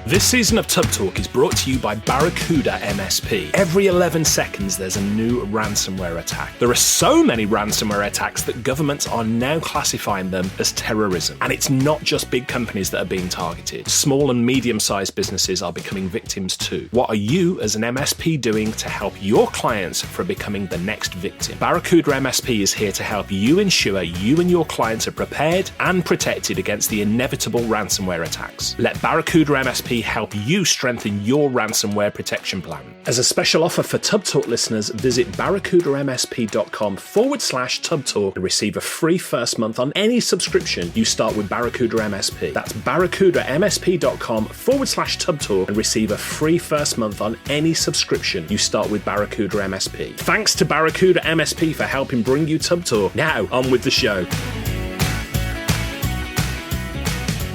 This season of Tub Talk is brought to you by Barracuda MSP. Every 11 seconds, there's a new ransomware attack. There are so many ransomware attacks that governments are now classifying them as terrorism. And it's not just big companies that are being targeted. Small and medium-sized businesses are becoming victims too. What are you as an MSP doing to help your clients from becoming the next victim? Barracuda MSP is here to help you ensure you and your clients are prepared and protected against the inevitable ransomware attacks. Let Barracuda MSP help you strengthen your ransomware protection plan. As a special offer for Tub Talk listeners, visit barracudamsp.com/Tub Talk and receive a free first month on any subscription you start with Barracuda MSP. That's barracudamsp.com/Tub Talk and receive a free first month on any subscription you start with Barracuda MSP. Thanks to Barracuda MSP for helping bring you Tub Talk. Now, on with the show.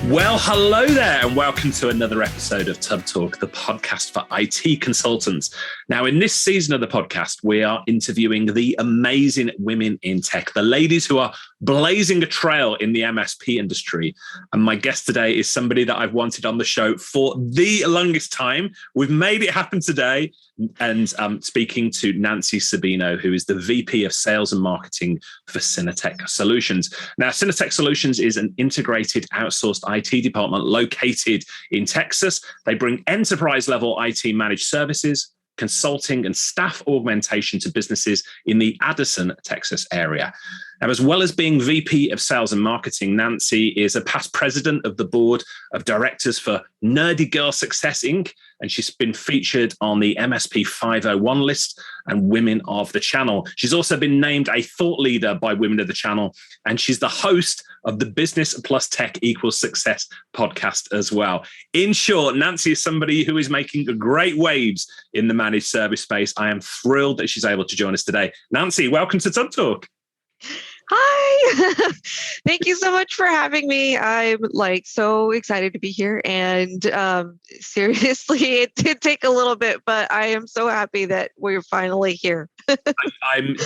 Well, hello there, and welcome to another episode of Tub Talk, the podcast for IT consultants. Now, in this season of the podcast, we are interviewing the amazing women in tech, the ladies who are blazing a trail in the MSP industry. And my guest today is somebody that I've wanted on the show for the longest time. We've made it happen today. And I'm speaking to Nancy Sabino, who is the VP of Sales and Marketing for Synetek Solutions. Now, Synetek Solutions is an integrated outsourced IT department located in Texas. They bring enterprise-level IT managed services, consulting, and staff augmentation to businesses in the Addison, Texas area. Now, as well as being VP of Sales and Marketing, Nancy is a past president of the board of directors for Nerdy Girl Success Inc., and she's been featured on the MSP 501 list and Women of the Channel. She's also been named a thought leader by Women of the Channel, and she's the host of the Business Plus Tech Equals Success podcast as well. In short, Nancy is somebody who is making great waves in the managed service space. I am thrilled that she's able to join us today. Nancy, welcome to Tub Talk. Hi, thank you so much for having me. I'm so excited to be here, and seriously, it did take a little bit, but I am so happy that we're finally here. I'm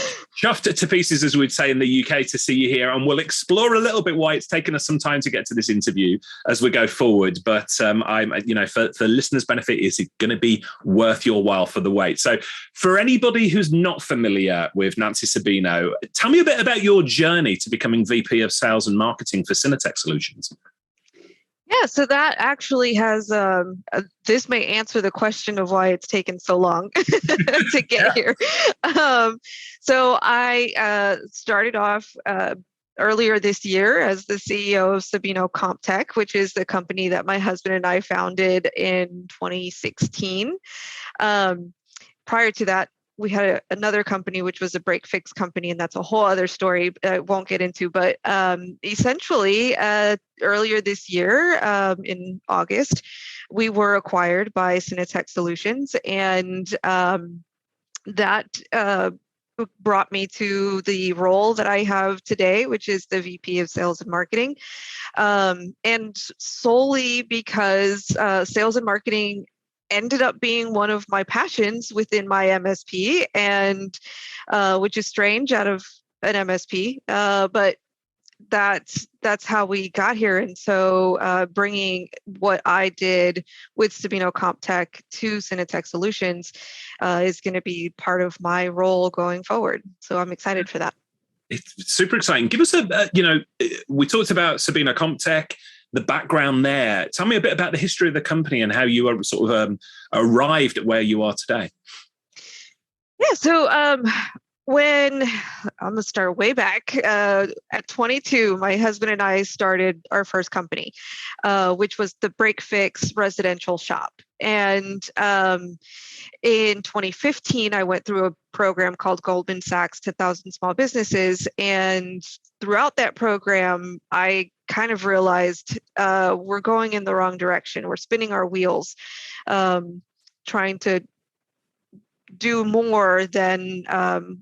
chuffed to pieces, as we'd say in the UK, to see you here, and we'll explore a little bit why it's taken us some time to get to this interview as we go forward. But I'm, for listeners' benefit, is it going to be worth your while for the wait? So, for anybody who's not familiar with Nancy Sabino, tell me a bit about your journey to becoming VP of Sales and Marketing for Synetek Solutions. Yeah, so that actually has, this may answer the question of why it's taken so long to get here. So I started off earlier this year as the CEO of SabinoCompTech, which is the company that my husband and I founded in 2016. Prior to that, we had another company, which was a break fix company, and that's a whole other story I won't get into. But essentially, earlier this year, in August, we were acquired by Synetek Solutions, and that brought me to the role that I have today, which is the VP of Sales and Marketing, and solely because sales and marketing ended up being one of my passions within my MSP, and which is strange out of an MSP, but that's how we got here. And so bringing what I did with SabinoCompTech to Synetek Solutions is going to be part of my role going forward. So I'm excited for that. It's super exciting. Give us we talked about SabinoCompTech, the background there. Tell me a bit about the history of the company and how you are sort of arrived at where you are today. Yeah, so when I'm gonna start way back at 22, my husband and I started our first company, which was the break fix residential shop. And in 2015, I went through a program called Goldman Sachs 10,000 Small Businesses, and throughout that program, I kind of realized we're going in the wrong direction. We're spinning our wheels, trying to do more than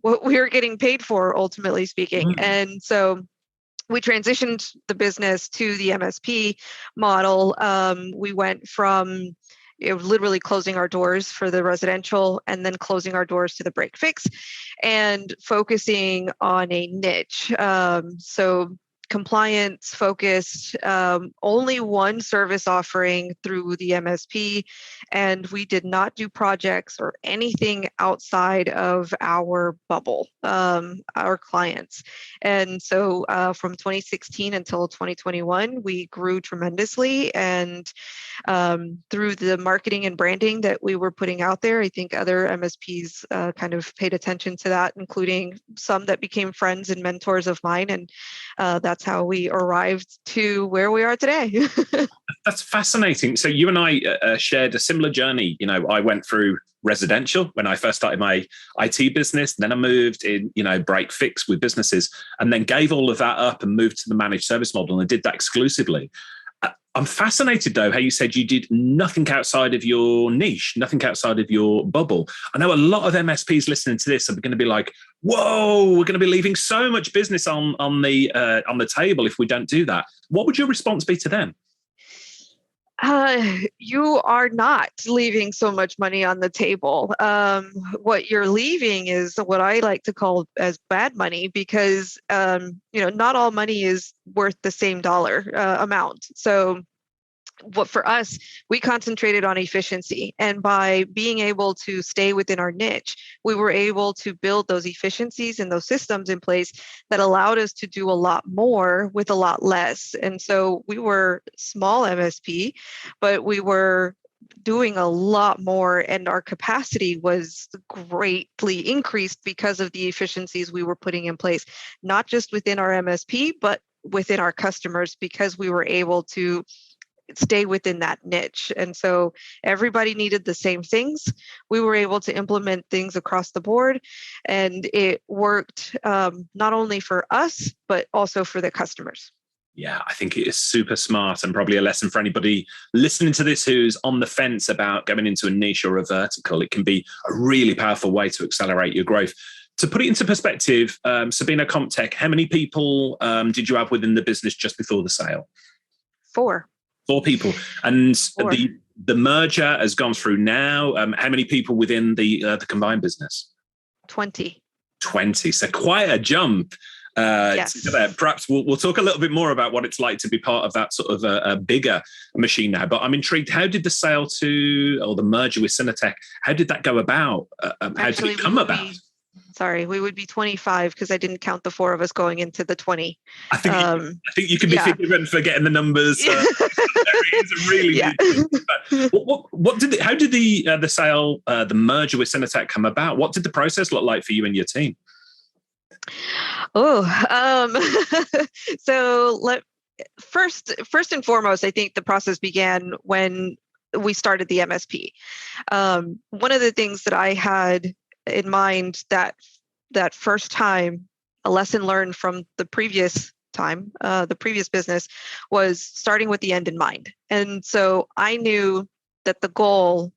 what we were getting paid for, ultimately speaking. Mm-hmm. And so we transitioned the business to the MSP model. We went from literally closing our doors for the residential and then closing our doors to the break fix and focusing on a niche. So compliance focused, only one service offering through the MSP, and we did not do projects or anything outside of our bubble, our clients. And so from 2016 until 2021, we grew tremendously, and through the marketing and branding that we were putting out there, I think other MSPs kind of paid attention to that, including some that became friends and mentors of mine, and that's how we arrived to where we are today. That's fascinating. So you and I shared a similar journey. I went through residential when I first started my IT business. Then I moved in, break fix with businesses, and then gave all of that up and moved to the managed service model, and I did that exclusively. I'm fascinated, though, how you said you did nothing outside of your niche, nothing outside of your bubble. I know a lot of MSPs listening to this are going to be like, whoa, we're going to be leaving so much business on the table if we don't do that. What would your response be to them? You are not leaving so much money on the table. What you're leaving is what I like to call as bad money, because not all money is worth the same dollar amount. So what for us, we concentrated on efficiency, and by being able to stay within our niche, we were able to build those efficiencies and those systems in place that allowed us to do a lot more with a lot less. And so we were small MSP, but we were doing a lot more, and our capacity was greatly increased because of the efficiencies we were putting in place, not just within our MSP, but within our customers, because we were able to stay within that niche. And so everybody needed the same things. We were able to implement things across the board, and it worked not only for us, but also for the customers. Yeah, I think it is super smart, and probably a lesson for anybody listening to this who's on the fence about going into a niche or a vertical. It can be a really powerful way to accelerate your growth. To put it into perspective, SabinoCompTech, how many people did you have within the business just before the sale? 4 people. And 4. the merger has gone through now. How many people within the combined business? 20. So quite a jump. Yes. Perhaps we'll talk a little bit more about what it's like to be part of that sort of a bigger machine now. But I'm intrigued. How did the sale or the merger with Synetek, how did that go about? How did it come about? We would be 25 because I didn't count the 4 of us going into the 20. I think you can be forgiven for getting the numbers. It's really how did the sale, the merger with Synetek come about? What did the process look like for you and your team? So first and foremost, I think the process began when we started the MSP. One of the things that I had in mind that first time, a lesson learned from the previous time, the previous business, was starting with the end in mind. And so I knew that the goal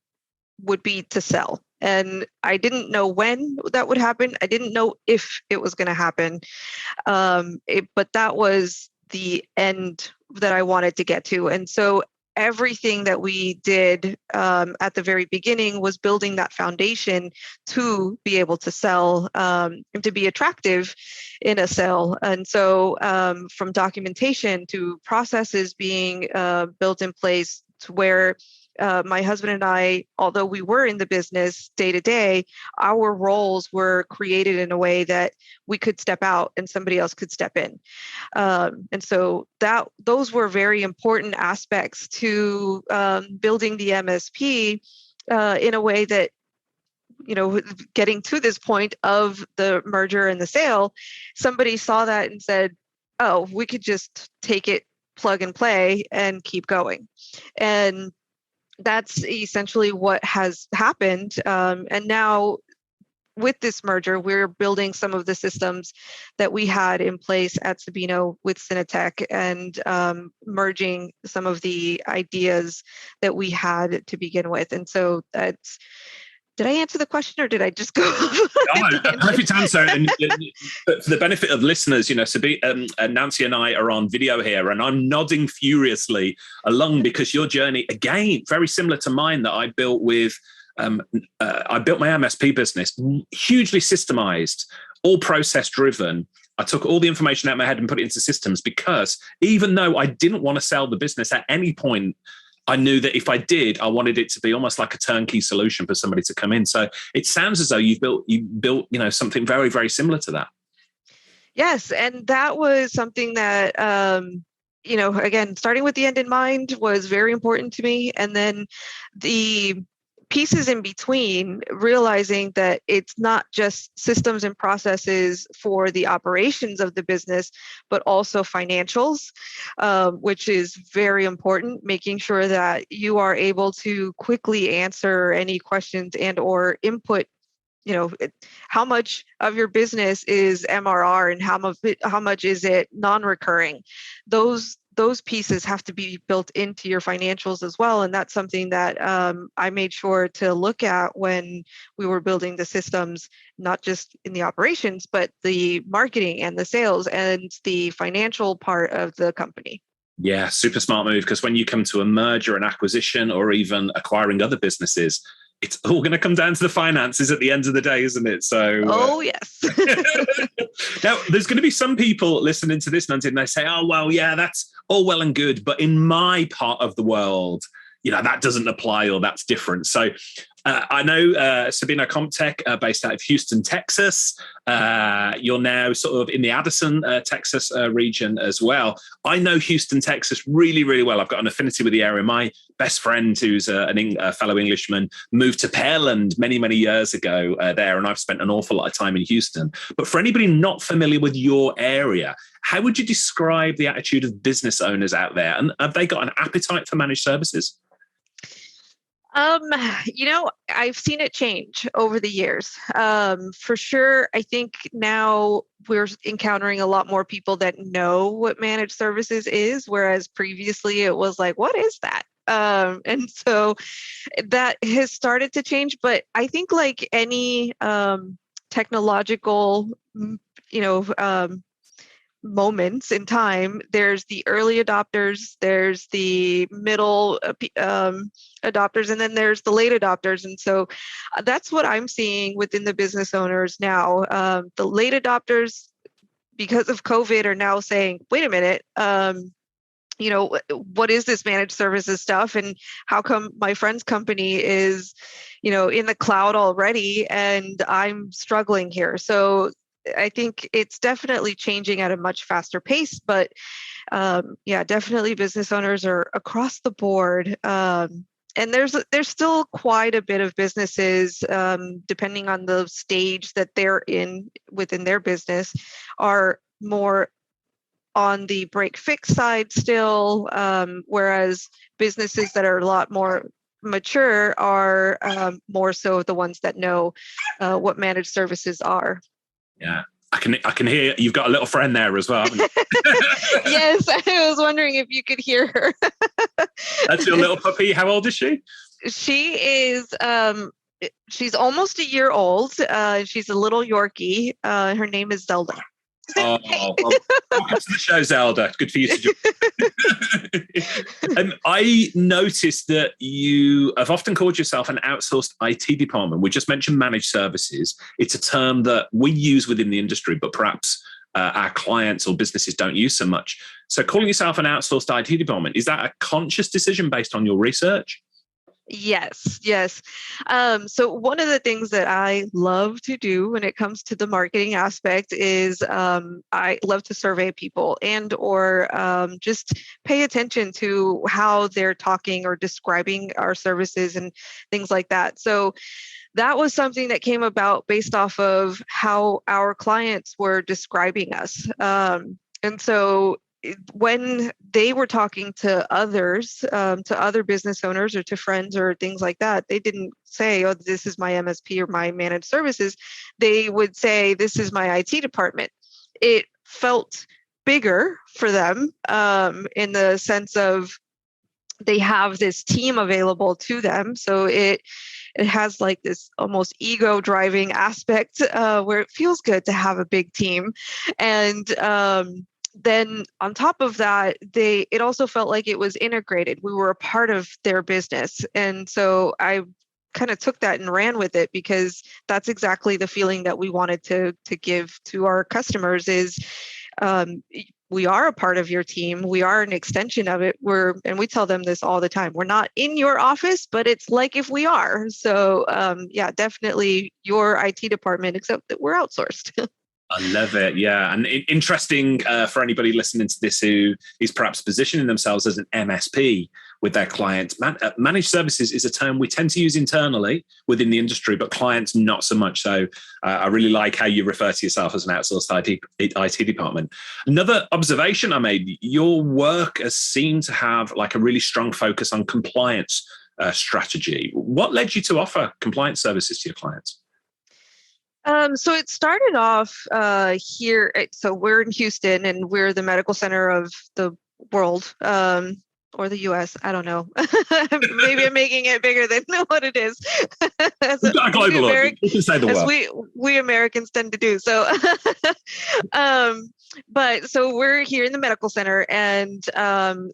would be to sell. And I didn't know when that would happen. I didn't know if it was going to happen. But that was the end that I wanted to get to. And so everything that we did at the very beginning was building that foundation to be able to sell and to be attractive in a sale. And so from documentation to processes being built in place to where my husband and I, although we were in the business day to day, our roles were created in a way that we could step out and somebody else could step in. And so those were very important aspects to building the MSP in a way that, getting to this point of the merger and the sale, somebody saw that and said, oh, we could just take it, plug and play, and keep going. And that's essentially what has happened. And now with this merger, we're building some of the systems that we had in place at Sabino with Synetek, and merging some of the ideas that we had to begin with. And so did I answer the question, or did I just go? A perfect answer. And for the benefit of listeners, Nancy and I are on video here, and I'm nodding furiously along because your journey, again, very similar to mine that I built with. I built my MSP business, hugely systemized, all process driven. I took all the information out of my head and put it into systems, because even though I didn't want to sell the business at any point, I knew that if I did, I wanted it to be almost like a turnkey solution for somebody to come in. So it sounds as though you built, something very, very similar to that. Yes, and that was something that again, starting with the end in mind was very important to me, and then the pieces in between, realizing that it's not just systems and processes for the operations of the business, but also financials, which is very important, making sure that you are able to quickly answer any questions and or input. How much of your business is MRR and how much is it non-recurring? Those pieces have to be built into your financials as well. And that's something that I made sure to look at when we were building the systems, not just in the operations, but the marketing and the sales and the financial part of the company. Yeah, super smart move, because when you come to a merger, an acquisition, or even acquiring other businesses, it's all going to come down to the finances at the end of the day, isn't it? So, yes. Now, there's going to be some people listening to this, Nancy, and they say, oh, well, yeah, that's all well and good, but in my part of the world, that doesn't apply, or that's different. So I know SabinoCompTech, based out of Houston, Texas. You're now sort of in the Addison, Texas region as well. I know Houston, Texas really, really well. I've got an affinity with the area. My best friend, who's a fellow Englishman, moved to Pearland many, many years ago there, and I've spent an awful lot of time in Houston. But for anybody not familiar with your area, how would you describe the attitude of business owners out there? And have they got an appetite for managed services? I've seen it change over the years. For sure, I think now we're encountering a lot more people that know what managed services is, whereas previously it was like, what is that? And so that has started to change. But I think like any technological, moments in time, there's the early adopters, there's the middle adopters, and then there's the late adopters. And so that's what I'm seeing within the business owners now. The late adopters, because of COVID, are now saying, wait a minute, what is this managed services stuff? And how come my friend's company is, in the cloud already and I'm struggling here? So I think it's definitely changing at a much faster pace, but definitely business owners are across the board. And there's still quite a bit of businesses, depending on the stage that they're in within their business, are more on the break fix side still, whereas businesses that are a lot more mature are more so the ones that know what managed services are. Yeah, I can hear you've got a little friend there as well, haven't you? Yes, I was wondering if you could hear her. That's your little puppy. How old is she? She is she's almost a year old. She's a little Yorkie. Her name is Zelda. Oh, well, welcome to the show, Zelda. Good for you to join. I noticed that you have often called yourself an outsourced IT department. We just mentioned managed services. It's a term that we use within the industry, but perhaps our clients or businesses don't use so much. So calling yourself an outsourced IT department, is that a conscious decision based on your research? Yes. So one of the things that I love to do when it comes to the marketing aspect is I love to survey people and or just pay attention to how they're talking or describing our services and things like that. So that was something that came about based off of how our clients were describing us. And so when they were talking to others, to other business owners or to friends or things like that, they didn't say, oh, this is my MSP or my managed services. They would say, this is my IT department. It felt bigger for them in the sense of they have this team available to them. So it has like this almost ego driving aspect where it feels good to have a big team. And then on top of that, it also felt like it was integrated. We were a part of their business. And so I kind of took that and ran with it, because that's exactly the feeling that we wanted to give to our customers is, we are a part of your team. We are an extension of it. And we tell them this all the time. We're not in your office, but it's like if we are. So yeah, definitely your IT department, except that we're outsourced. I love it. Yeah. And interesting for anybody listening to this who is perhaps positioning themselves as an MSP with their clients. Managed services is a term we tend to use internally within the industry, but clients not so much. So I really like how you refer to yourself as an outsourced IT department. Another observation I made, your work has seemed to have like a really strong focus on compliance strategy. What led you to offer compliance services to your clients? So it started off here. So we're in Houston, and we're the medical center of the world, or the U.S. I don't know. Maybe I'm making it bigger than what it is. We've got a global audience. You can say the world. We Americans tend to do so. But so we're here in the medical center, and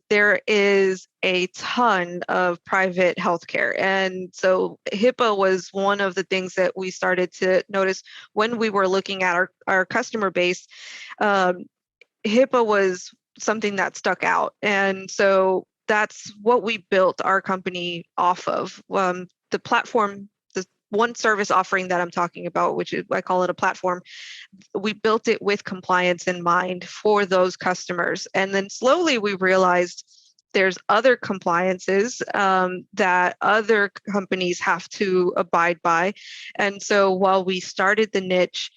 there is a ton of private healthcare. And so HIPAA was one of the things that we started to notice when we were looking at our customer base. HIPAA was something that stuck out. And so that's what we built our company off of. The platform, the one service offering that I'm talking about, which is, I call it a platform, we built it with compliance in mind for those customers. And then slowly we realized there's other compliances that other companies have to abide by. And so while we started the niche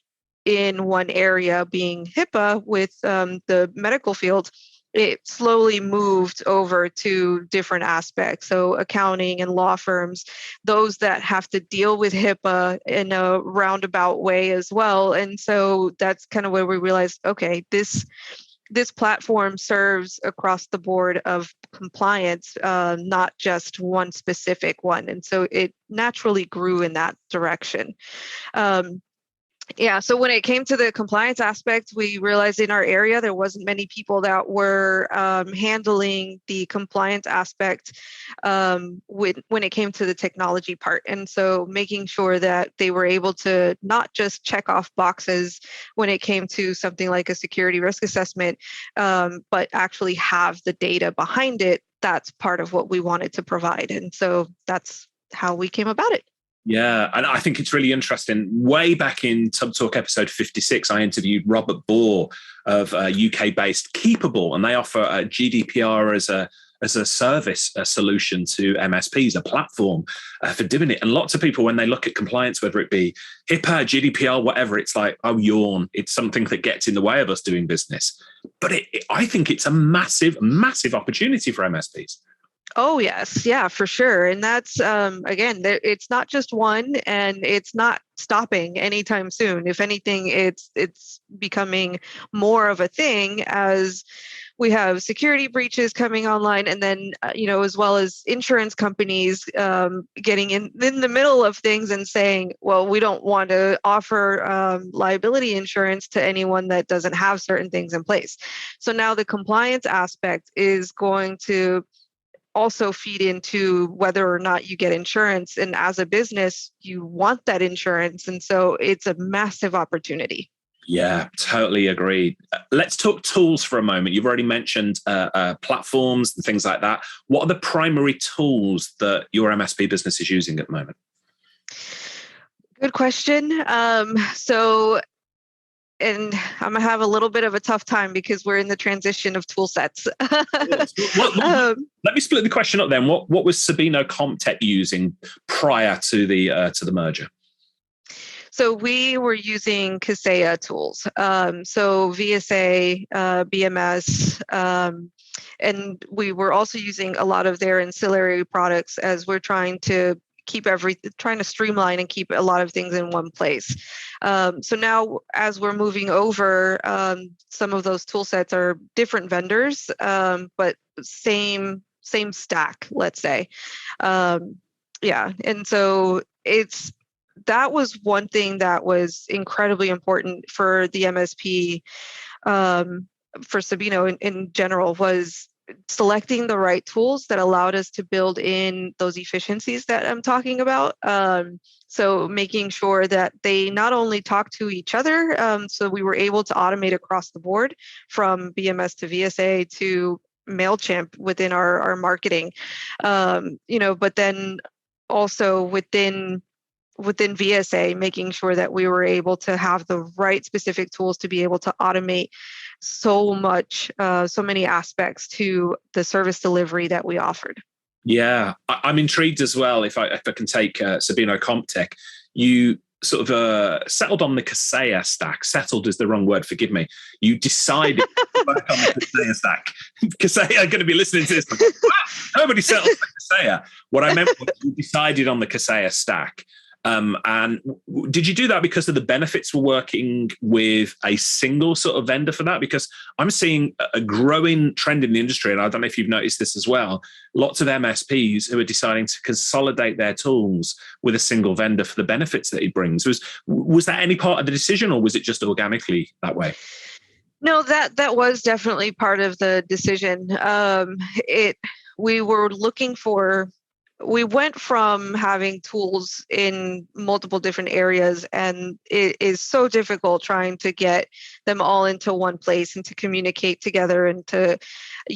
in one area being HIPAA with the medical field, it slowly moved over to different aspects. So accounting and law firms, those that have to deal with HIPAA in a roundabout way as well. And so that's kind of where we realized, okay, this platform serves across the board of compliance, not just one specific one. And so it naturally grew in that direction. Yeah, so when it came to the compliance aspect, we realized in our area there wasn't many people that were handling the compliance aspect when it came to the technology part. And so making sure that they were able to not just check off boxes when it came to something like a security risk assessment, but actually have the data behind it, that's part of what we wanted to provide. And so that's how we came about it. Yeah, and I think it's really interesting. Way back in Tub Talk episode 56, I interviewed Robert Bohr of UK-based Keepable, and they offer GDPR as a service, a solution to MSPs, a platform for doing it. And lots of people, when they look at compliance, whether it be HIPAA, GDPR, whatever, it's like, oh, yawn. It's something that gets in the way of us doing business. But I think it's a massive, massive opportunity for MSPs. Oh, yes. Yeah, for sure. And that's, again, it's not just one, and it's not stopping anytime soon. If anything, it's becoming more of a thing as we have security breaches coming online, and then, as well as insurance companies getting in the middle of things and saying, well, we don't want to offer liability insurance to anyone that doesn't have certain things in place. So now the compliance aspect is going to also feed into whether or not you get insurance. And as a business, you want that insurance. And so it's a massive opportunity. Yeah, totally agreed. Let's talk tools for a moment. You've already mentioned platforms and things like that. What are the primary tools that your MSP business is using at the moment? Good question. And I'm going to have a little bit of a tough time because we're in the transition of tool sets. Let me split the question up then. What was SabinoCompTech using prior to the merger? So we were using Kaseya tools. So VSA, BMS, and we were also using a lot of their ancillary products as we're trying to trying to streamline and keep a lot of things in one place. So now as we're moving over, some of those tool sets are different vendors, but same stack, let's say. Yeah. And so that was one thing that was incredibly important for the MSP, for Sabino in general, was selecting the right tools that allowed us to build in those efficiencies that I'm talking about. So making sure that they not only talk to each other, so we were able to automate across the board from BMS to VSA to MailChimp within our marketing, but then also within VSA, making sure that we were able to have the right specific tools to be able to automate so many aspects to the service delivery that we offered. Yeah, I'm intrigued as well. If I can take SabinoCompTech, you sort of settled on the Kaseya stack. Settled is the wrong word, forgive me. You decided to work on the Kaseya stack. Kaseya are going to be listening to this. Like, nobody settles for Kaseya. What I meant was you decided on the Kaseya stack. And did you do that because of the benefits were working with a single sort of vendor for that? Because I'm seeing a growing trend in the industry, and I don't know if you've noticed this as well, lots of MSPs who are deciding to consolidate their tools with a single vendor for the benefits that it brings. Was that any part of the decision, or was it just organically that way? No, that was definitely part of the decision. We went from having tools in multiple different areas, and it is so difficult trying to get them all into one place and to communicate together and to,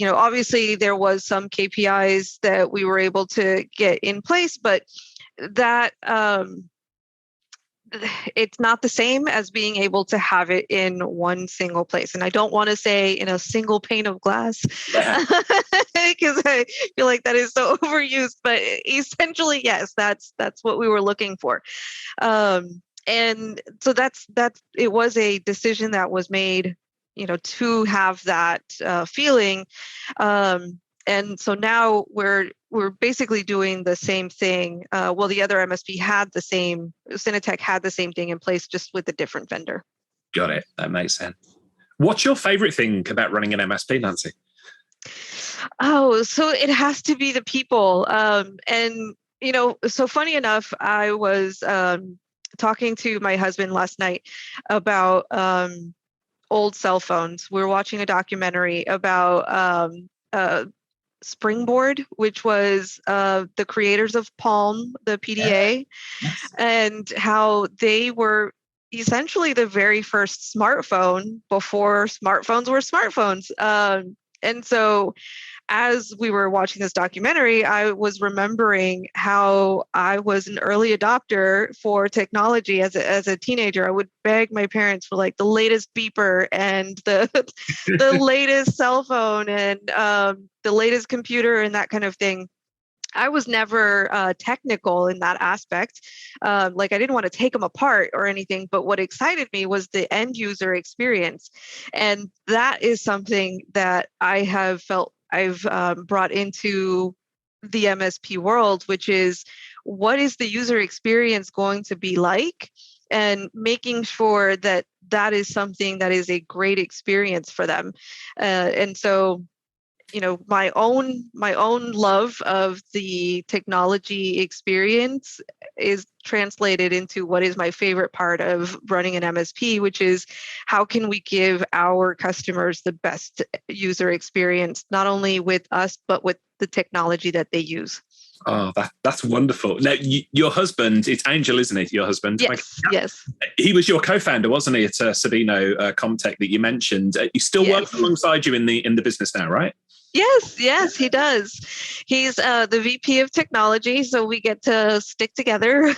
obviously there was some KPIs that we were able to get in place, but that it's not the same as being able to have it in one single place. And I don't want to say in a single pane of glass, because I feel like that is so overused, but essentially, yes, that's what we were looking for. And so that's it was a decision that was made, to have that feeling. And so now we're basically doing the same thing. Well, the other MSP Synetek had the same thing in place, just with a different vendor. Got it. That makes sense. What's your favorite thing about running an MSP, Nancy? Oh, so it has to be the people. And, so funny enough, I was talking to my husband last night about old cell phones. We were watching a documentary about Springboard, which was the creators of Palm, the PDA, yes. And how they were essentially the very first smartphone before smartphones were smartphones. And so as we were watching this documentary, I was remembering how I was an early adopter for technology as a teenager. I would beg my parents for like the latest beeper and the latest cell phone and the latest computer and that kind of thing. I was never technical in that aspect. Like I didn't want to take them apart or anything, but what excited me was the end user experience. And that is something that I have felt I've brought into the MSP world, which is what is the user experience going to be like, and making sure that that is something that is a great experience for them. And so, my own love of the technology experience is translated into what is my favorite part of running an MSP, which is how can we give our customers the best user experience, not only with us, but with the technology that they use. Oh, that's wonderful. Now, your husband, it's Angel, isn't it? Your husband? Yes. He was your co-founder, wasn't he, at SabinoCompTech that you mentioned? He still works alongside you in the business now, right? Yes, he does. He's the VP of technology, so we get to stick together.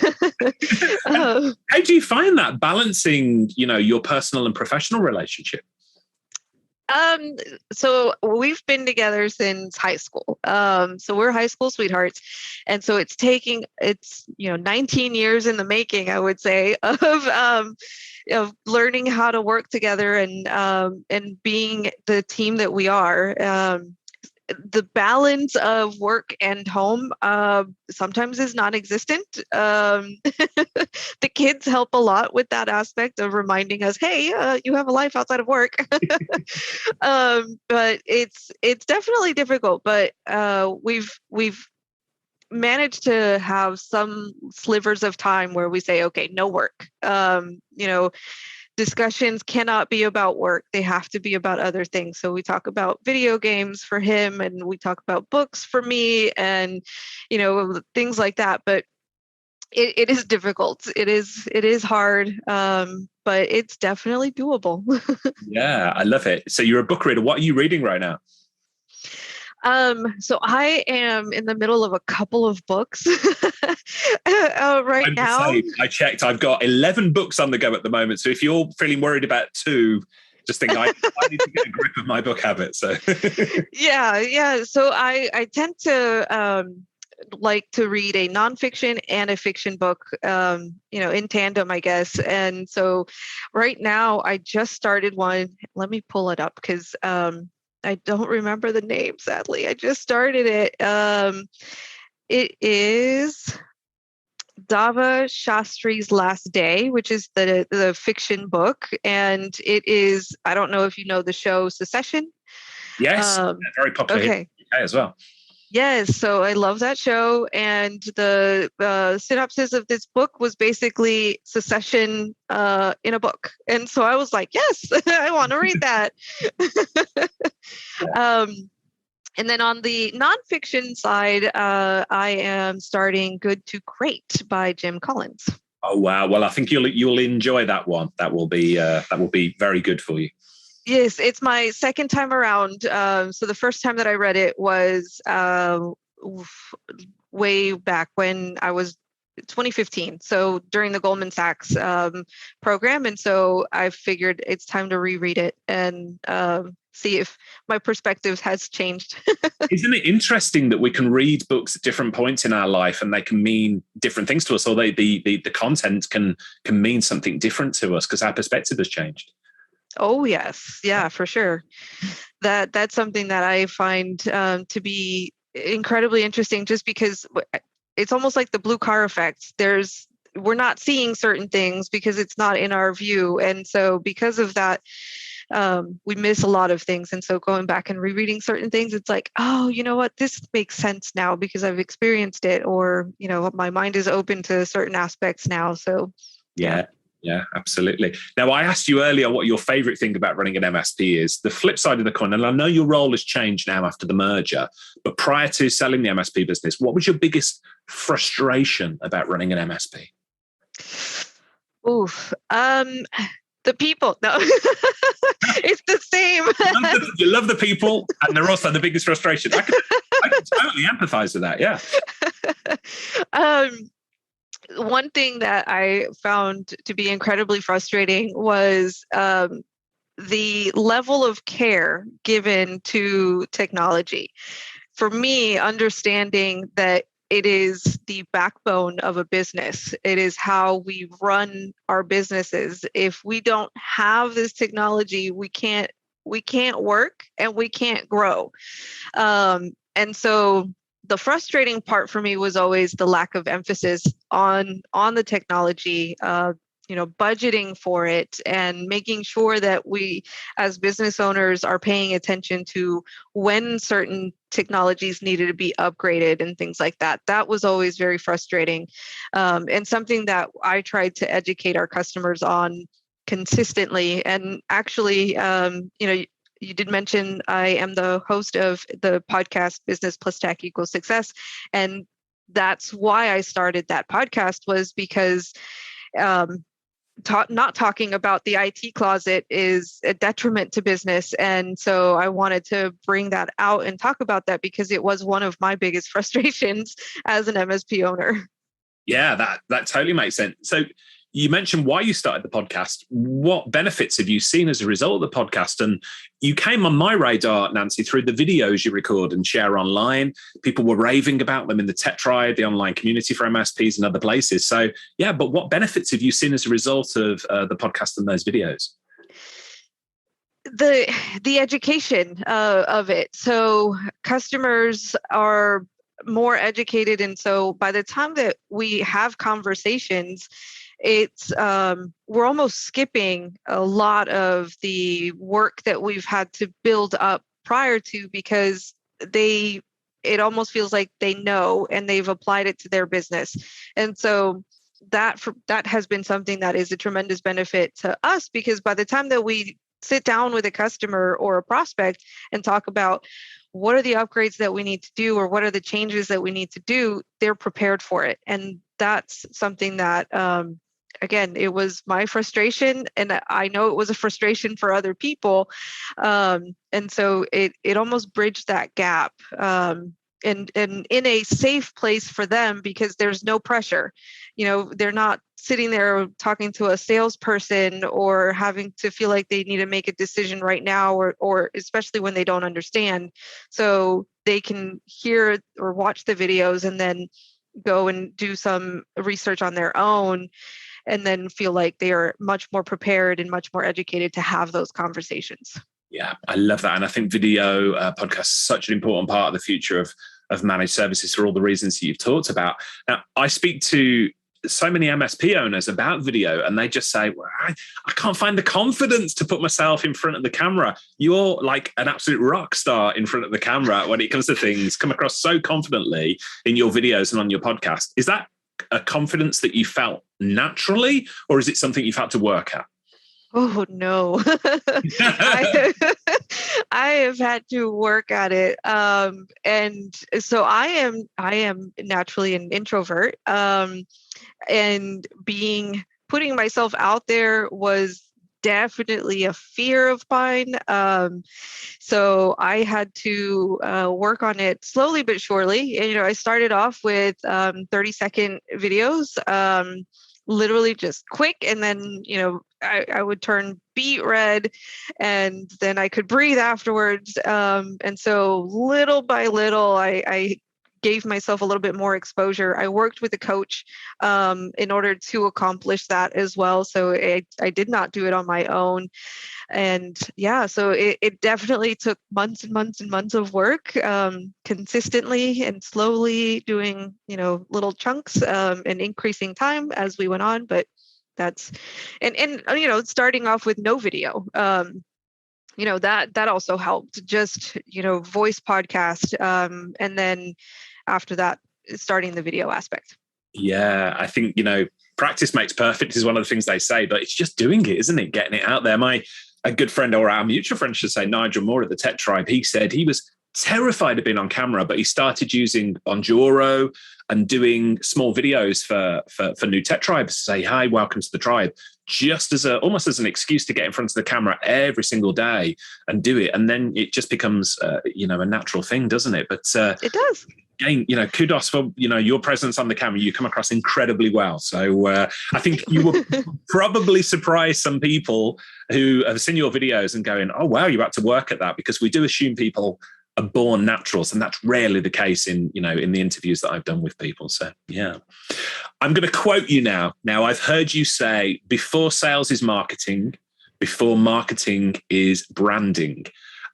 How do you find that balancing, your personal and professional relationship? So we've been together since high school. So we're high school sweethearts. And so it's 19 years in the making, I would say, of learning how to work together and being the team that we are. The balance of work and home sometimes is non-existent. The kids help a lot with that aspect of reminding us, hey, you have a life outside of work. But it's definitely difficult. But we've managed to have some slivers of time where we say, okay, no work. discussions cannot be about work. They have to be about other things. So we talk about video games for him, and we talk about books for me, and things like that. But it is difficult. It is hard, but it's definitely doable. Yeah, I love it. So you're a book reader. What are you reading right now? So I am in the middle of a couple of books right now. I checked. I've got 11 books on the go at the moment. So if you're feeling worried about 2, just think I need to get a grip of my book habit. So yeah. So I tend to like to read a nonfiction and a fiction book, in tandem, I guess. And so right now I just started one. Let me pull it up because I don't remember the name, sadly. I just started it. It is Dava Shastri's Last Day, which is the fiction book. And it is, I don't know if you know the show Succession. Yes, very popular here in the UK as well. Yes, so I love that show, and the synopsis of this book was basically Succession in a book, and so I was like, yes, I want to read that. And then on the nonfiction side, I am starting Good to Great by Jim Collins. Oh wow! Well, I think you'll enjoy that one. That will be very good for you. Yes, it's my second time around. So the first time that I read it was way back when I was 2015. So during the Goldman Sachs program. And so I figured it's time to reread it and see if my perspective has changed. Isn't it interesting that we can read books at different points in our life and they can mean different things to us, or the content can mean something different to us because our perspective has changed? Oh, yes. Yeah, for sure. That's something that I find to be incredibly interesting, just because it's almost like the blue car effect. We're not seeing certain things because it's not in our view. And so because of that, we miss a lot of things. And so going back and rereading certain things, it's like, oh, you know what, this makes sense now because I've experienced it, or, my mind is open to certain aspects now. So Yeah, absolutely. Now, I asked you earlier what your favorite thing about running an MSP is. The flip side of the coin, and I know your role has changed now after the merger, but prior to selling the MSP business, what was your biggest frustration about running an MSP? Oof. The people. No, it's the same. You love the people, and they're also the biggest frustration. I can totally empathize with that. Yeah. One thing that I found to be incredibly frustrating was the level of care given to technology. For me, understanding that it is the backbone of a business, it is how we run our businesses. If we don't have this technology, we can't work and we can't grow. And so the frustrating part for me was always the lack of emphasis on the technology, budgeting for it and making sure that we as business owners are paying attention to when certain technologies needed to be upgraded and things like that. That was always very frustrating, and something that I tried to educate our customers on consistently. And actually, you did mention I am the host of the podcast Business Plus Tech Equals Success. And that's why I started that podcast, was because not talking about the IT closet is a detriment to business. And so I wanted to bring that out and talk about that because it was one of my biggest frustrations as an MSP owner. Yeah, that totally makes sense. So you mentioned why you started the podcast. What benefits have you seen as a result of the podcast? And you came on my radar, Nancy, through the videos you record and share online. People were raving about them in the Tech Tribe, the online community for MSPs and other places. So yeah, but what benefits have you seen as a result of the podcast and those videos? The education of it. So customers are more educated. And so by the time that we have conversations, it's we're almost skipping a lot of the work that we've had to build up prior to, because it almost feels like they know and they've applied it to their business. And so that has been something that is a tremendous benefit to us, because by the time that we sit down with a customer or a prospect and talk about what are the upgrades that we need to do or what are the changes that we need to do, they're prepared for it. And that's something that, again, it was my frustration, and I know it was a frustration for other people. And so it almost bridged that gap. And in a safe place for them, because there's no pressure. They're not sitting there talking to a salesperson or having to feel like they need to make a decision right now, or especially when they don't understand. So they can hear or watch the videos and then go and do some research on their own, and then feel like they are much more prepared and much more educated to have those conversations. Yeah, I love that. And I think video podcasts is such an important part of the future of managed services for all the reasons that you've talked about. Now, I speak to so many MSP owners about video, and they just say, well, I can't find the confidence to put myself in front of the camera. You're like an absolute rock star in front of the camera when it comes to things, come across so confidently in your videos and on your podcast. Is that a confidence that you felt naturally, or is it something you've had to work at? Oh, no. I have had to work at it. And so I am naturally an introvert. And putting myself out there was definitely a fear of mine. So I had to work on it slowly but surely. And, I started off with 30-second videos, literally just quick. And then, I would turn beet red, and then I could breathe afterwards. And so little by little, I gave myself a little bit more exposure. I worked with a coach in order to accomplish that as well. So I did not do it on my own. And yeah, so it definitely took months and months and months of work, consistently and slowly doing, little chunks, and increasing time as we went on. But that's, and starting off with no video, that also helped. Just, voice podcast, and then after that, starting the video aspect. Yeah, I think, practice makes perfect is one of the things they say, but it's just doing it, isn't it? Getting it out there. A good friend, or our mutual friend should say, Nigel Moore at the Tech Tribe, he said he was terrified of being on camera, but he started using Bonjoro and doing small videos for new Tech Tribes to say, hi, welcome to the tribe, just as almost as an excuse to get in front of the camera every single day and do it. And then it just becomes, a natural thing, doesn't it? But it does. Again, kudos for, your presence on the camera. You come across incredibly well. So I think you will probably surprise some people who have seen your videos and going, oh, wow, you're about to work at that, because we do assume people are born naturals, and that's rarely the case in the interviews that I've done with people. So yeah, I'm going to quote you now. Now, I've heard you say, before sales is marketing, before marketing is branding.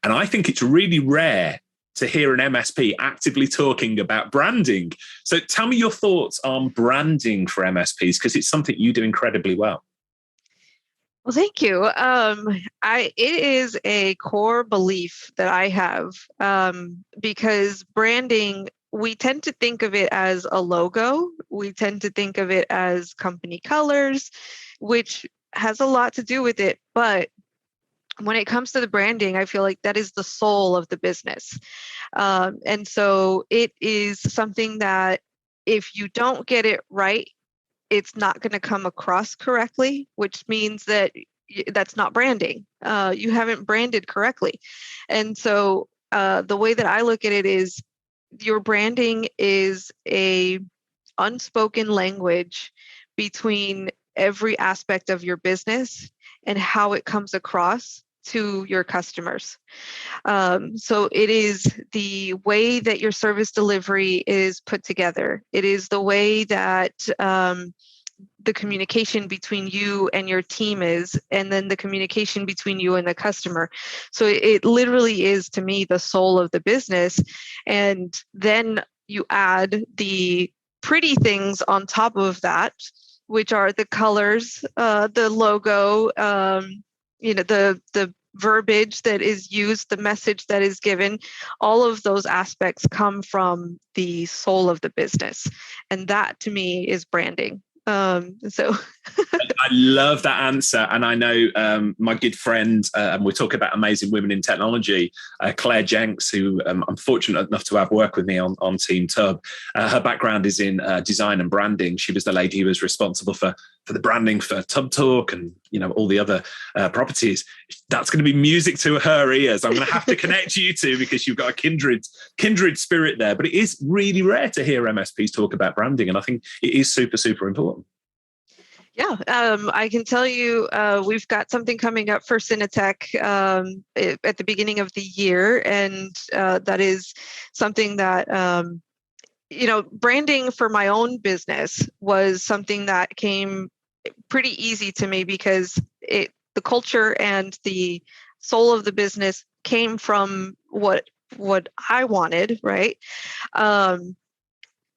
And I think it's really rare to hear an MSP actively talking about branding. So tell me your thoughts on branding for MSPs, because it's something you do incredibly well. Well, thank you. It is a core belief that I have, because branding, we tend to think of it as a logo. We tend to think of it as company colors, which has a lot to do with it. But when it comes to the branding, I feel like that is the soul of the business. And so it is something that if you don't get it right, it's not going to come across correctly, which means that that's not branding. You haven't branded correctly. And so the way that I look at it is, your branding is a unspoken language between every aspect of your business and how it comes across to your customers. So it is the way that your service delivery is put together. It is the way that the communication between you and your team is, and then the communication between you and the customer. So it literally is, to me, the soul of the business. And then you add the pretty things on top of that, which are the colors, the logo, the verbiage that is used, the message that is given. All of those aspects come from the soul of the business. And that, to me, is branding. So I love that answer. And I know my good friend, and we talk about amazing women in technology, Claire Jenks, who I'm fortunate enough to have worked with me on Team Tub. Her background is in design and branding. She was the lady who was responsible for the branding for Tub Talk and, all the other properties. That's going to be music to her ears. I'm going to have to connect you two because you've got a kindred spirit there. But it is really rare to hear MSPs talk about branding. And I think it is super, super important. Yeah, I can tell you we've got something coming up for Synetek at the beginning of the year, and that is something that, branding for my own business was something that came pretty easy to me because the culture and the soul of the business came from what I wanted, right?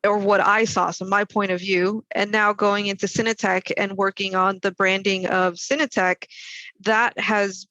Or what I saw, so my point of view. And now going into Synetek and working on the branding of Synetek, that has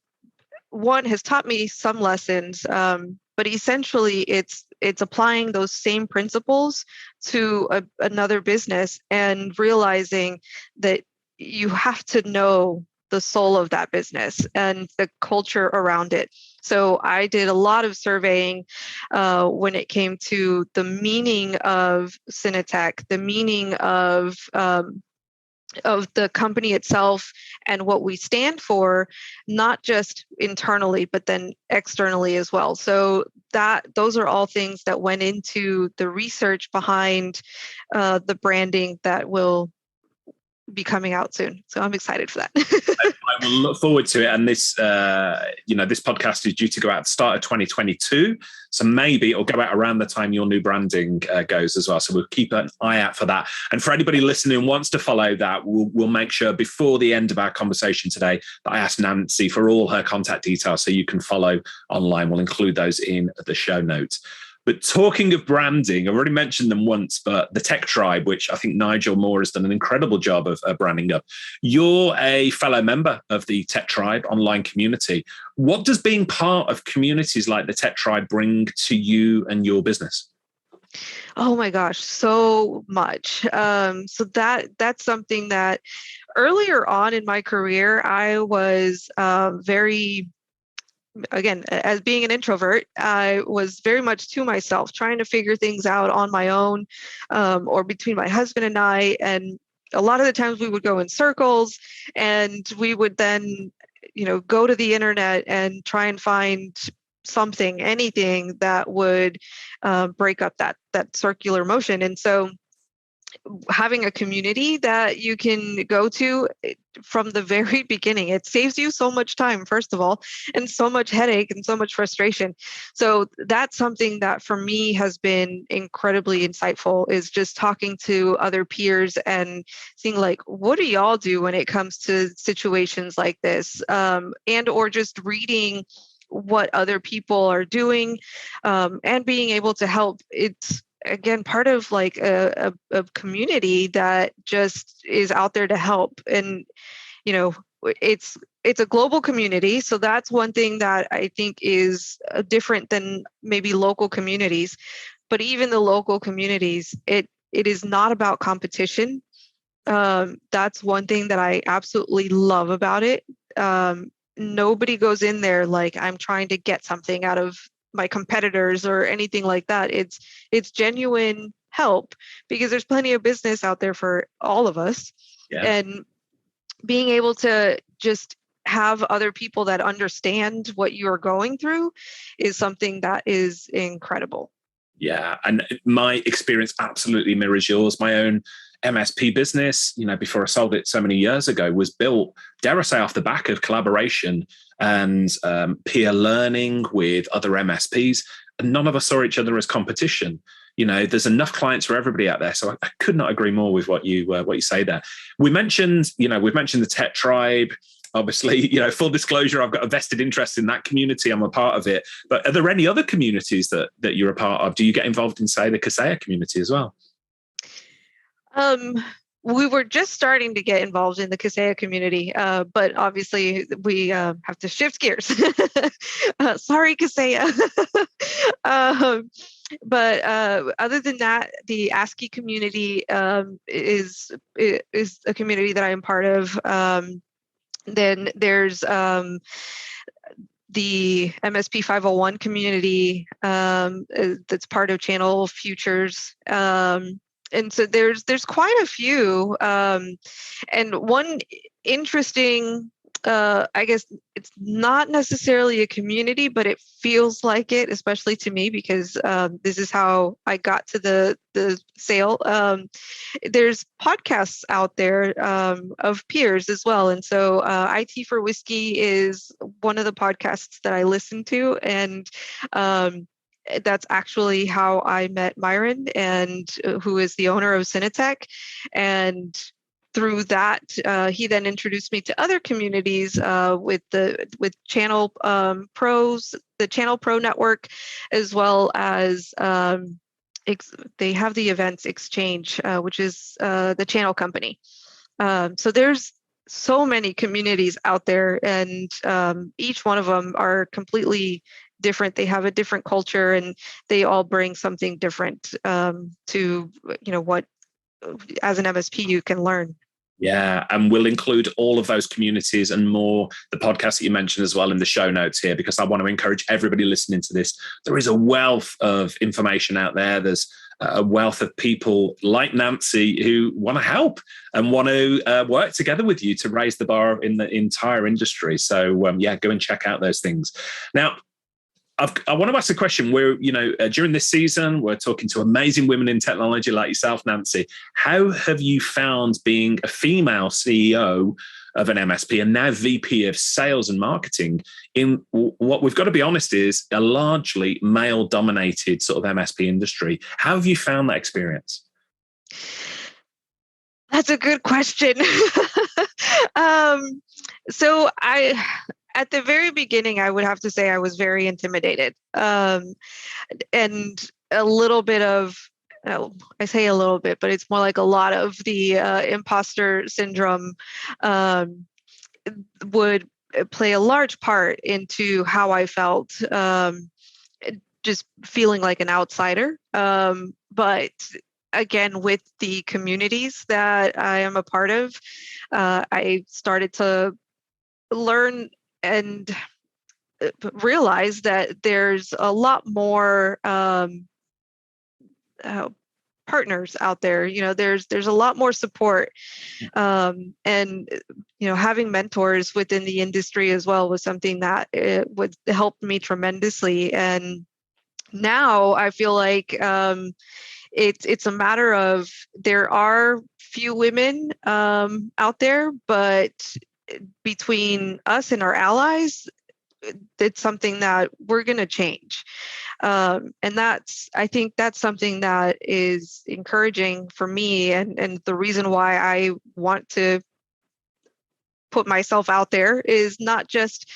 taught me some lessons, but essentially it's applying those same principles to another business and realizing that you have to know the soul of that business and the culture around it. So I did a lot of surveying when it came to the meaning of Synetek, the meaning of the company itself and what we stand for, not just internally, but then externally as well. So those are all things that went into the research behind the branding that will be coming out soon. So I'm excited for that. I will look forward to it. And this, this podcast is due to go out at the start of 2022. So maybe it'll go out around the time your new branding goes as well. So we'll keep an eye out for that. And for anybody listening who wants to follow that, we'll make sure before the end of our conversation today that I ask Nancy for all her contact details so you can follow online. We'll include those in the show notes. But talking of branding, I've already mentioned them once, but the Tech Tribe, which I think Nigel Moore has done an incredible job of branding up. You're a fellow member of the Tech Tribe online community. What does being part of communities like the Tech Tribe bring to you and your business? Oh my gosh, so much. So that's something that earlier on in my career, I was very, again, as being an introvert, I was very much to myself, trying to figure things out on my own, or between my husband and I. And a lot of the times we would go in circles, and we would then, go to the internet and try and find something, anything that would break up that circular motion. And so having a community that you can go to from the very beginning, it saves you so much time, first of all, and so much headache and so much frustration. So that's something that for me has been incredibly insightful, is just talking to other peers and seeing what do y'all do when it comes to situations like this, and or just reading what other people are doing, and being able to help. It's again part of a community that just is out there to help. And it's a global community, so that's one thing that I think is different than maybe local communities. But even the local communities, it is not about competition. That's one thing that I absolutely love about it. Nobody goes in there like I'm trying to get something out of my competitors or anything like that. It's genuine help, because there's plenty of business out there for all of us. Yeah. And being able to just have other people that understand what you are going through is something that is incredible. Yeah, and my experience absolutely mirrors yours. My own MSP business, before I sold it so many years ago, was built, dare I say, off the back of collaboration and peer learning with other MSPs. And none of us saw each other as competition. There's enough clients for everybody out there. So I could not agree more with what you say there. We've mentioned the Tech Tribe. Obviously, full disclosure, I've got a vested interest in that community. I'm a part of it. But are there any other communities that you're a part of? Do you get involved in, say, the Kaseya community as well? we were just starting to get involved in the Kaseya community, but obviously we have to shift gears. Sorry, Kaseya. But other than that, the ASCII community is a community that I am part of. Then there's the MSP 501 community that's part of Channel Futures. And so there's quite a few. And one interesting, I guess it's not necessarily a community, but it feels like it, especially to me, because this is how I got to the sale. There's podcasts out there of peers as well. And so IT for Whiskey is one of the podcasts that I listen to. And that's actually how I met Myron, and who is the owner of Synetek. And through that, he then introduced me to other communities with Channel Pros, the Channel Pro network, as well as they have the Events Exchange, which is the channel company. So there's so many communities out there, and each one of them are completely different. They have a different culture, and they all bring something different to what as an MSP you can learn. Yeah, and we'll include all of those communities and more, the podcast that you mentioned as well, in the show notes here, because I want to encourage everybody listening to this. There is a wealth of information out there. There's a wealth of people like Nancy who want to help and want to work together with you to raise the bar in the entire industry. So go and check out those things. Now, I want to ask a question. We're, during this season, we're talking to amazing women in technology like yourself, Nancy. How have you found being a female CEO of an MSP and now VP of Sales and Marketing in what we've got to be honest is a largely male-dominated sort of MSP industry? How have you found that experience? That's a good question. So at the very beginning, I would have to say I was very intimidated, and a little bit of, I say a little bit, but it's more like a lot of the imposter syndrome would play a large part into how I felt, just feeling like an outsider. But again, with the communities that I am a part of, I started to learn and realize that there's a lot more partners out there. There's a lot more support, and having mentors within the industry as well was something that it would help me tremendously. And now I feel like it's a matter of there are few women out there, but between us and our allies, it's something that we're going to change. And I think that's something that is encouraging for me, and the reason why I want to put myself out there is not just,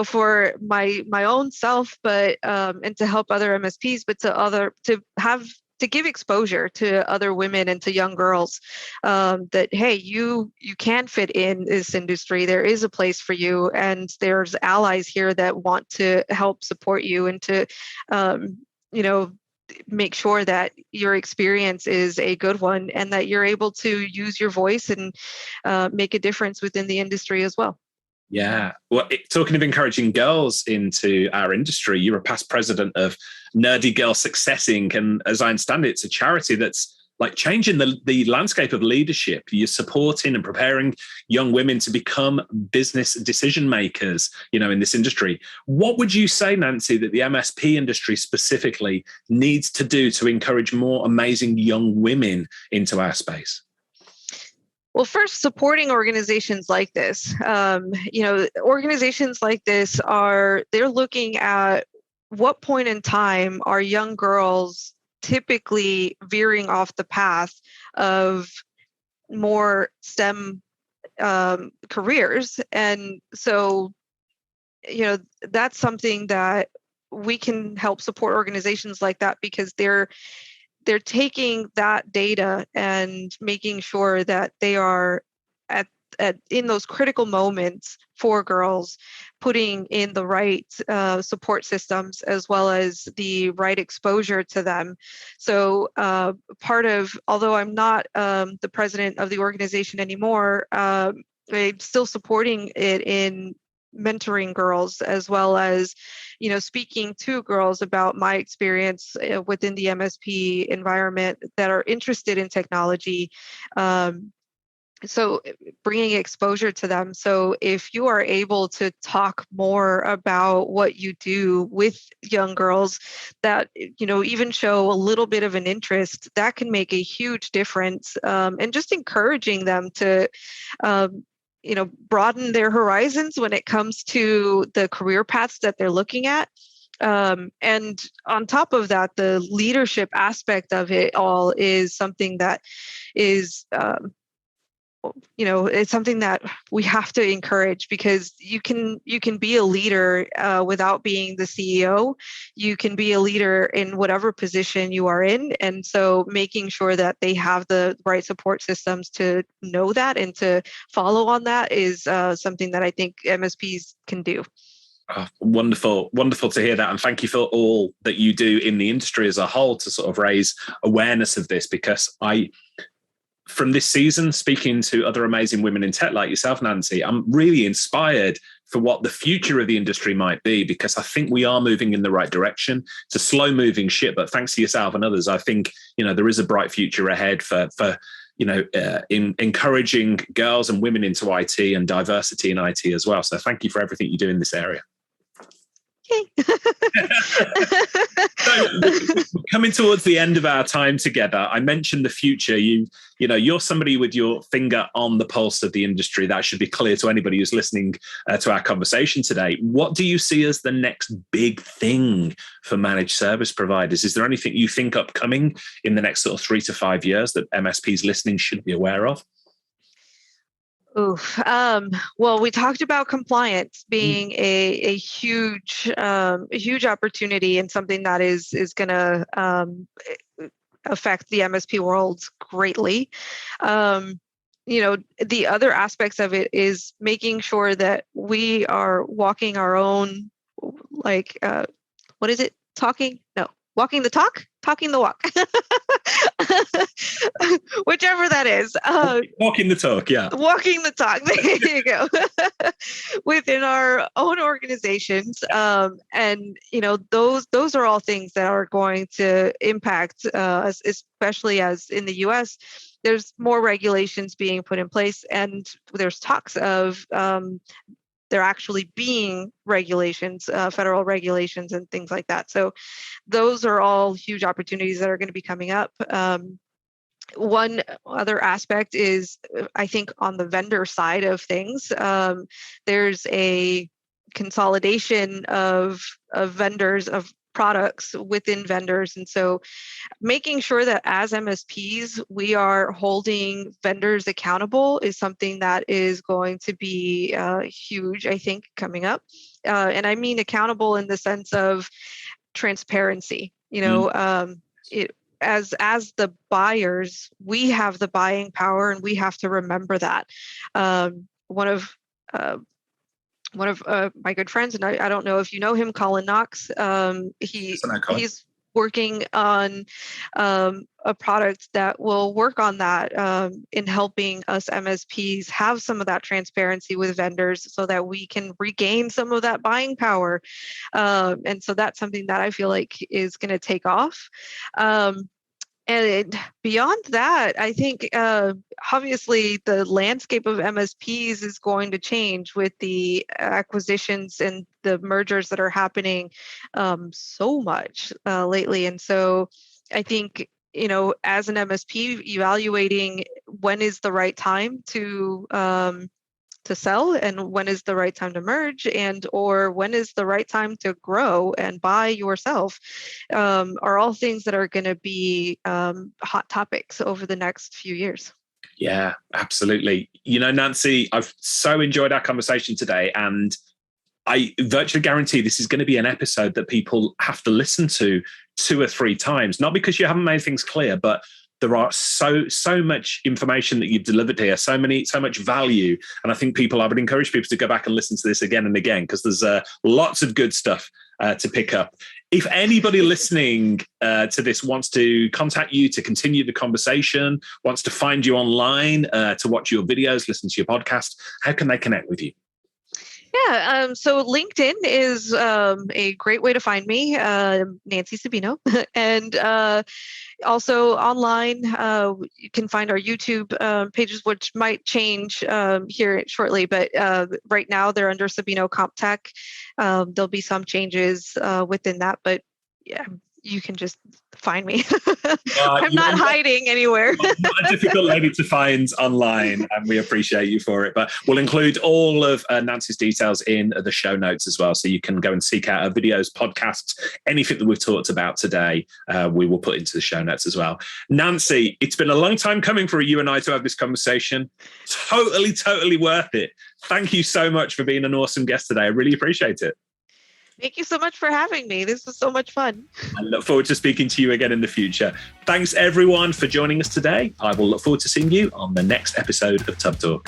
for my own self, but and to help other MSPs, but to give exposure to other women and to young girls, that, hey, you can fit in this industry. There is a place for you, and there's allies here that want to help support you and to, make sure that your experience is a good one and that you're able to use your voice and make a difference within the industry as well. Yeah. Well, talking of encouraging girls into our industry, you're a past president of Nerdy Girl Success Inc. And as I understand it, it's a charity that's like changing the landscape of leadership. You're supporting and preparing young women to become business decision makers, in this industry. What would you say, Nancy, that the MSP industry specifically needs to do to encourage more amazing young women into our space? Well, first, supporting organizations like this. Organizations like this they're looking at what point in time are young girls typically veering off the path of more STEM careers. And so, that's something that we can help support organizations like that, because they're they're taking that data and making sure that they are in those critical moments for girls, putting in the right support systems as well as the right exposure to them. So although I'm not the president of the organization anymore, I'm still supporting it in mentoring girls, as well as, speaking to girls about my experience within the MSP environment that are interested in technology. So bringing exposure to them. So if you are able to talk more about what you do with young girls that, even show a little bit of an interest, that can make a huge difference. And just encouraging them to, broaden their horizons when it comes to the career paths that they're looking at. And on top of that, the leadership aspect of it all is something that is, it's something that we have to encourage, because you can be a leader without being the CEO. You can be a leader in whatever position you are in. And so making sure that they have the right support systems to know that and to follow on that is something that I think MSPs can do. Oh, wonderful to hear that, and thank you for all that you do in the industry as a whole to sort of raise awareness of this, because from this season, speaking to other amazing women in tech like yourself, Nancy, I'm really inspired for what the future of the industry might be, because I think we are moving in the right direction. It's a slow moving ship, but thanks to yourself and others, I think, there is a bright future ahead for in encouraging girls and women into IT and diversity in IT as well. So thank you for everything you do in this area. So coming towards the end of our time together, I mentioned the future. You're somebody with your finger on the pulse of the industry. That should be clear to anybody who's listening to our conversation today. What do you see as the next big thing for managed service providers? Is there anything you think upcoming in the next sort of 3 to 5 years that MSPs listening should be aware of? Oof. Well, we talked about compliance being a huge opportunity, and something that is going to affect the MSP world greatly. The other aspects of it is making sure that we are walking our own, what is it? Walking the talk, talking the walk. Whichever that is. Walking the talk, yeah. Walking the talk. There you go. Within our own organizations. And, those are all things that are going to impact us, especially as in the US, there's more regulations being put in place, and there's talks of there actually being regulations, federal regulations and things like that. So those are all huge opportunities that are going to be coming up. One other aspect is, I think, on the vendor side of things, there's a consolidation of vendors, of products within vendors. And so making sure that as MSPs, we are holding vendors accountable is something that is going to be huge, I think, coming up. And I mean accountable in the sense of transparency. As the buyers, we have the buying power, and we have to remember that. One of my good friends, and I don't know if you know him, Colin Knox. He's working on a product that will work on that in helping us MSPs have some of that transparency with vendors, so that we can regain some of that buying power. And so that's something that I feel like is going to take off. And beyond that, I think obviously the landscape of MSPs is going to change with the acquisitions and the mergers that are happening so much lately. And so I think, as an MSP, evaluating when is the right time to sell, and when is the right time to merge, or when is the right time to grow and buy yourself, are all things that are going to be hot topics over the next few years. Yeah, absolutely. Nancy, I've so enjoyed our conversation today, and I virtually guarantee this is going to be an episode that people have to listen to 2 or 3 times, not because you haven't made things clear, but there are so much information that you've delivered here, so much value. And I think I would encourage people to go back and listen to this again and again, because there's lots of good stuff to pick up. If anybody listening to this wants to contact you to continue the conversation, wants to find you online, to watch your videos, listen to your podcast, how can they connect with you? Yeah, so LinkedIn is a great way to find me, Nancy Sabino. And also online, you can find our YouTube pages, which might change here shortly, but right now they're under SabinoCompTech. There'll be some changes within that, but yeah, you can just find me. I'm not hiding anywhere. Not a difficult lady to find online, and we appreciate you for it. But we'll include all of Nancy's details in the show notes as well, so you can go and seek out her videos, podcasts, anything that we've talked about today. We will put into the show notes as well. Nancy, it's been a long time coming for you and I to have this conversation. Totally worth it. Thank you so much for being an awesome guest today. I really appreciate it. Thank you so much for having me. This was so much fun. I look forward to speaking to you again in the future. Thanks, everyone, for joining us today. I will look forward to seeing you on the next episode of Tub Talk.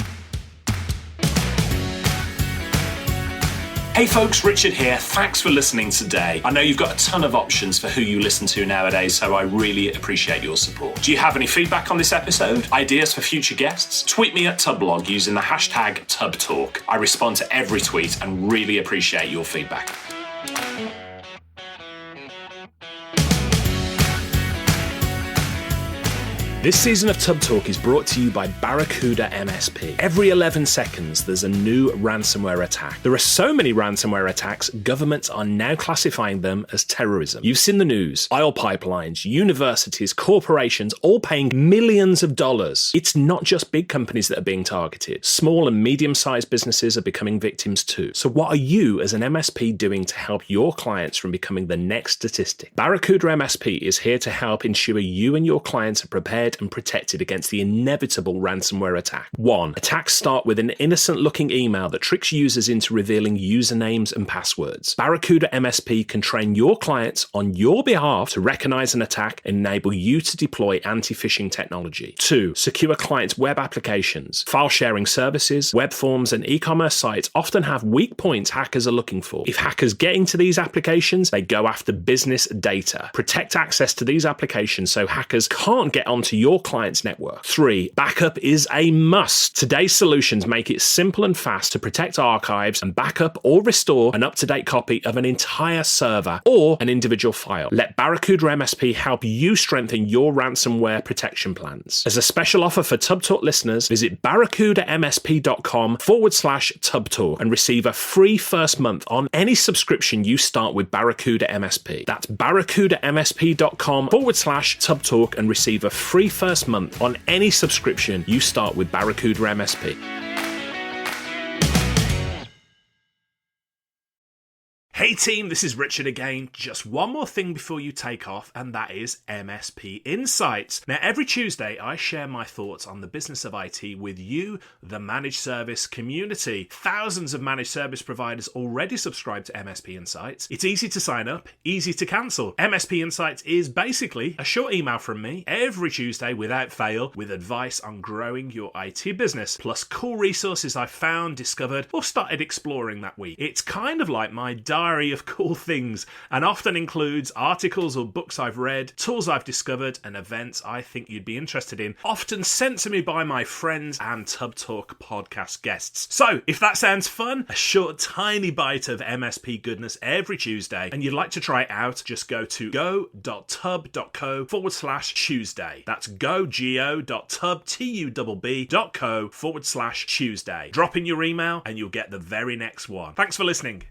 Hey folks, Richard here. Thanks for listening today. I know you've got a ton of options for who you listen to nowadays, so I really appreciate your support. Do you have any feedback on this episode? Ideas for future guests? Tweet me at Tubblog using the hashtag TubTalk. I respond to every tweet and really appreciate your feedback. This season of Tub Talk is brought to you by Barracuda MSP. Every 11 seconds, there's a new ransomware attack. There are so many ransomware attacks, governments are now classifying them as terrorism. You've seen the news. Oil pipelines, universities, corporations, all paying millions of dollars. It's not just big companies that are being targeted. Small and medium-sized businesses are becoming victims too. So what are you as an MSP doing to help your clients from becoming the next statistic? Barracuda MSP is here to help ensure you and your clients are prepared and protected against the inevitable ransomware attack. 1. Attacks start with an innocent-looking email that tricks users into revealing usernames and passwords. Barracuda MSP can train your clients on your behalf to recognize an attack and enable you to deploy anti-phishing technology. 2. Secure clients' web applications. File sharing services, web forms, and e-commerce sites often have weak points hackers are looking for. If hackers get into these applications, they go after business data. Protect access to these applications so hackers can't get onto your client's network. 3. Backup is a must. Today's solutions make it simple and fast to protect archives and backup or restore an up-to-date copy of an entire server or an individual file. Let Barracuda MSP help you strengthen your ransomware protection plans. As a special offer for Tub Talk listeners, visit barracudamsp.com/tubtalk and receive a free first month on any subscription you start with Barracuda MSP. That's barracudamsp.com/tubtalk and receive a free first month on any subscription you start with Barracuda MSP. Hey team, this is Richard again. Just one more thing before you take off, and that is MSP Insights. Now, every Tuesday, I share my thoughts on the business of IT with you, the managed service community. Thousands of managed service providers already subscribe to MSP Insights. It's easy to sign up, easy to cancel. MSP Insights is basically a short email from me every Tuesday without fail with advice on growing your IT business, plus cool resources I've found, discovered, or started exploring that week. It's kind of like my diary of cool things and often includes articles or books I've read, tools I've discovered, and events I think you'd be interested in, often sent to me by my friends and Tub Talk podcast guests. So if that sounds fun, a short tiny bite of MSP goodness every Tuesday, and you'd like to try it out, just go to go.tub.co/Tuesday. That's go.tub.co/Tuesday. Drop in your email and you'll get the very next one. Thanks for listening.